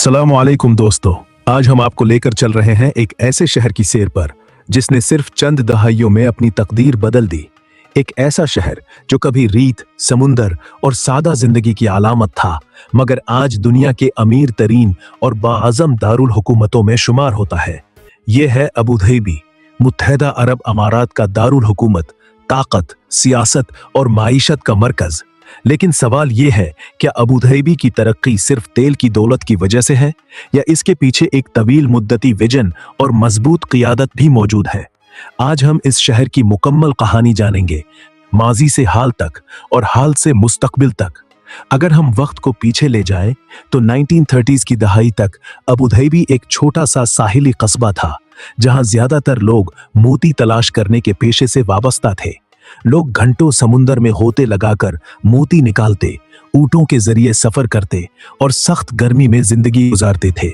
अस्सलाम वालेकुम दोस्तों। आज हम आपको लेकर चल रहे हैं एक ऐसे शहर की सैर पर जिसने सिर्फ चंद दहाइयों में अपनी तकदीर बदल दी। एक ऐसा शहर जो कभी रीत, समुंदर और सादा जिंदगी की अलामत था, मगर आज दुनिया के अमीर तरीन और बाअज़म दारुल हुकूमतों में शुमार होता है। ये है अबू धाबी, मुत्तहदा अरब अमारात का दारुल हुकूमत, ताकत, सियासत और माईशत का मरकज। लेकिन सवाल यह है, क्या अबू धाबी की तरक्की सिर्फ तेल की दौलत की वजह से है, या इसके पीछे एक तवील मुद्दती विजन और मजबूत क़ियादत भी मौजूद है? आज हम इस शहर की मुकम्मल कहानी जानेंगे, माजी से हाल तक और हाल से मुस्तकबिल तक। अगर हम वक्त को पीछे ले जाएं, तो 1930s की दहाई तक अबू धाबी एक छोटा सा साहिली कस्बा था, जहां ज्यादातर लोग मोती तलाश करने के पेशे से वाबस्ता थे। लोग घंटों समुंदर में होते लगाकर मोती निकालते, ऊंटों के जरिए सफर करते और सख्त गर्मी में जिंदगी गुजारते थे।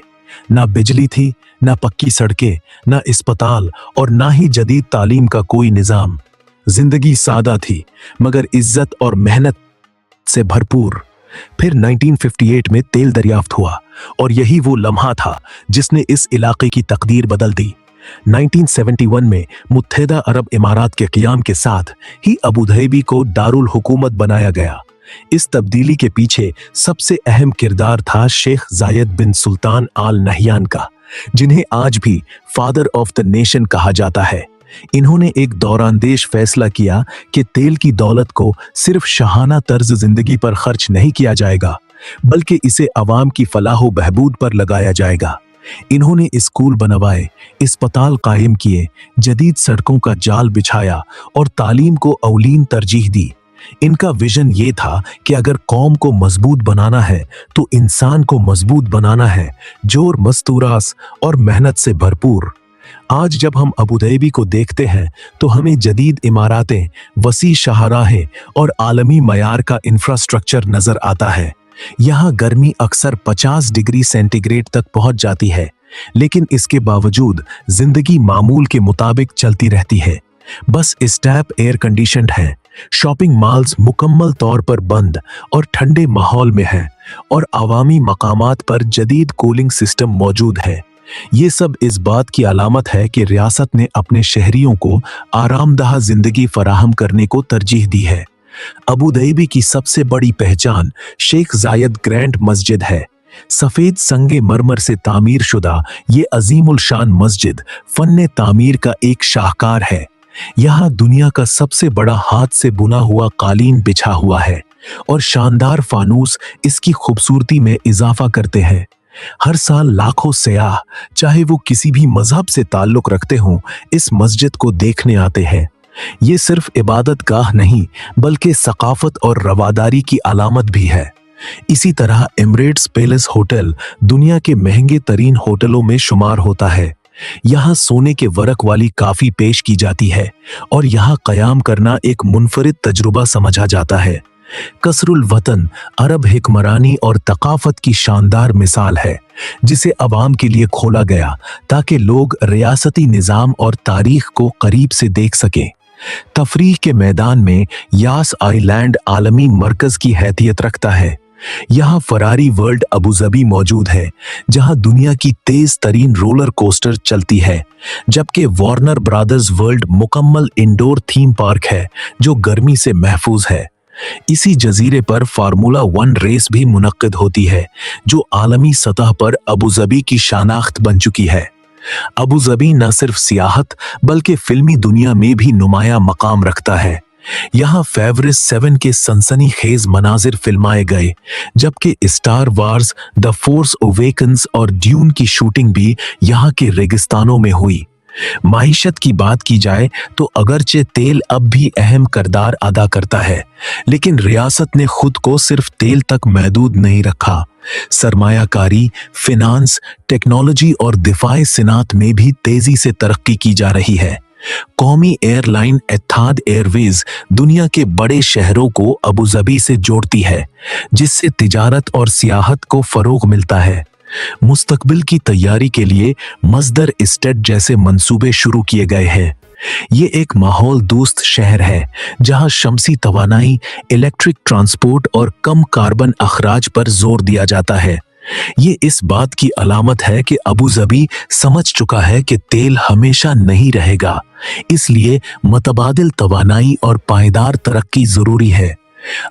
ना बिजली थी, ना पक्की सड़कें, ना अस्पताल और ना ही जदीद तालीम का कोई निजाम। जिंदगी सादा थी, मगर इज्जत और मेहनत से भरपूर। फिर 1958 में तेल दरियाफ्त हुआ, और यही वो लम्हा था जिसने इस इलाके की तकदीर बदल दी। 1971 में मुत्तहदा अरब इमारात के क़ियाम के साथ ही अबू धाबी को दारुल हुकूमत बनाया गया। इस तब्दीली के पीछे सबसे अहम किरदार था शेख जायद बिन सुल्तान आल नहयान का, जिन्हें आज भी फादर ऑफ द नेशन कहा जाता है। इन्होंने एक दौरानदेश फैसला किया कि तेल की दौलत को सिर्फ शाहाना तर्ज जिंदगी पर खर्च नहीं किया जाएगा, बल्कि इसे अवाम की फलाह बहबूद पर लगाया जाएगा। इन्होंने स्कूल बनवाए, अस्पताल कायम किए, जदीद सड़कों का जाल बिछाया और तालीम को औलीन तरजीह दी। इनका विजन ये था कि अगर कौम को मजबूत बनाना है तो इंसान को मजबूत बनाना है, जोर मस्तूरास और मेहनत से भरपूर। आज जब हम अबू धाबी को देखते हैं तो हमें जदीद इमारतें, वसी शाहराहें और आलमी मयार का इंफ्रास्ट्रक्चर नजर आता है। यहाँ गर्मी अक्सर 50 डिग्री सेंटीग्रेड तक पहुंच जाती है, लेकिन इसके बावजूद जिंदगी मामूल के मुताबिक चलती रहती है। बस स्टैप एयर कंडीशनड है, शॉपिंग मॉल्स मुकम्मल तौर पर बंद और ठंडे माहौल में हैं, और अवामी मकामात पर जदीद कूलिंग सिस्टम मौजूद है। ये सब इस बात की अलामत है कि रियासत ने अपने शहरियों को आरामदाह जिंदगी फराहम करने को तरजीह दी है। अबू धाबी की सबसे बड़ी पहचान शेख जायद ग्रैंड मस्जिद है। सफेद संगे मरमर से तामीर शुदा ये अजीमुल शान मस्जिद फन्ने तामीर का एक शाहकार है। यहाँ दुनिया का सबसे बड़ा हाथ से बुना हुआ कालीन बिछा हुआ है, और शानदार फानूस इसकी खूबसूरती में इजाफा करते हैं। हर साल लाखों सयाह, चाहे वो किसी भी मजहब से ताल्लुक रखते हों, इस मस्जिद को देखने आते हैं। ये सिर्फ इबादत गाह नहीं, बल्कि सकाफत और रवादारी की अलामत भी है। इसी तरह एमिरेट्स पैलेस होटल दुनिया के महंगे तरीन होटलों में शुमार होता है। यहाँ सोने के वरक वाली काफी पेश की जाती है, और यहाँ कयाम करना एक मुनफरिद तजुर्बा समझा जाता है। कसरुल वतन अरब हिकमरानी और तकाफत की शानदार मिसाल है, जिसे अवाम के लिए खोला गया ताकि लोग रियासती निज़ाम और तारीख को करीब से देख सकें। तफरीह के मैदान में यास आइलैंड आलमी मरकज की हैसियत रखता है। यहाँ फरारी वर्ल्ड अबू धाबी मौजूद है, जहाँ दुनिया की तेज तरीन रोलर कोस्टर चलती है, जबकि वार्नर ब्रदर्स वर्ल्ड मुकम्मल इंडोर थीम पार्क है जो गर्मी से महफूज है। इसी जजीरे पर फार्मूला 1 रेस भी मुनक्किद होती है, जो आलमी सतह पर अबू धाबी की शानाख्त बन चुकी है। अबू धाबी न सिर्फ सियाहत बल्कि फिल्मी दुनिया में भी नुमाया मकाम रखता है। यहाँ फेवरेट 7 के सनसनी खेज मनाजिर फिल्माए गए, जबकि star wars, the force awakens और ड्यून की शूटिंग भी यहाँ के रेगिस्तानों में हुई। माइशत की बात की जाए तो अगरचे तेल अब भी अहम किरदार अदा करता है, लेकिन रियासत ने खुद को सिर्फ तेल तक महदूद नहीं रखा। सरमायाकारी, फिनांस, टेक्नोलॉजी और दिफाई सिनात में भी तेजी से तरक्की की जा रही है। कौमी एयरलाइन एतिहाद एयरवेज दुनिया के बड़े शहरों को अबू धाबी से जोड़ती है, जिससे तिजारत और सियाहत को फरोग मिलता है। मुस्तकबिल की तैयारी के लिए मस्दर स्टेट जैसे मंसूबे शुरू किए गए हैं। ये एक माहौल दोस्त शहर है, जहां शमसी तवानाई, इलेक्ट्रिक ट्रांसपोर्ट और कम कार्बन अखराज पर जोर दिया जाता है। ये इस बात की अलामत है कि अबू ज़बी समझ चुका है कि तेल हमेशा नहीं रहेगा, इसलिए मुतबादिल तवानाई और पायदार तरक्की जरूरी है।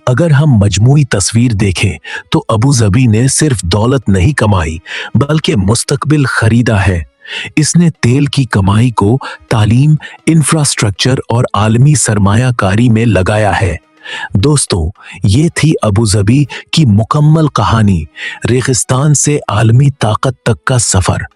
अगर हम मजमूई तस्वीर देखें तो अबू ज़बी ने सिर्फ दौलत नहीं कमाई बल्कि मुस्तकबिल खरीदा है। इसने तेल की कमाई को तालीम, इंफ्रास्ट्रक्चर और आलमी सरमायाकारी में लगाया है। दोस्तों, ये थी अबू ज़बी की मुकम्मल कहानी, रेगिस्तान से आलमी ताकत तक का सफर।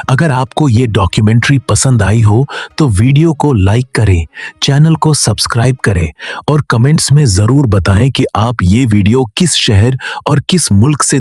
अगर आपको ये डॉक्यूमेंट्री पसंद आई हो तो वीडियो को लाइक करें, चैनल को सब्सक्राइब करें और कमेंट्स में जरूर बताएं कि आप ये वीडियो किस शहर और किस मुल्क से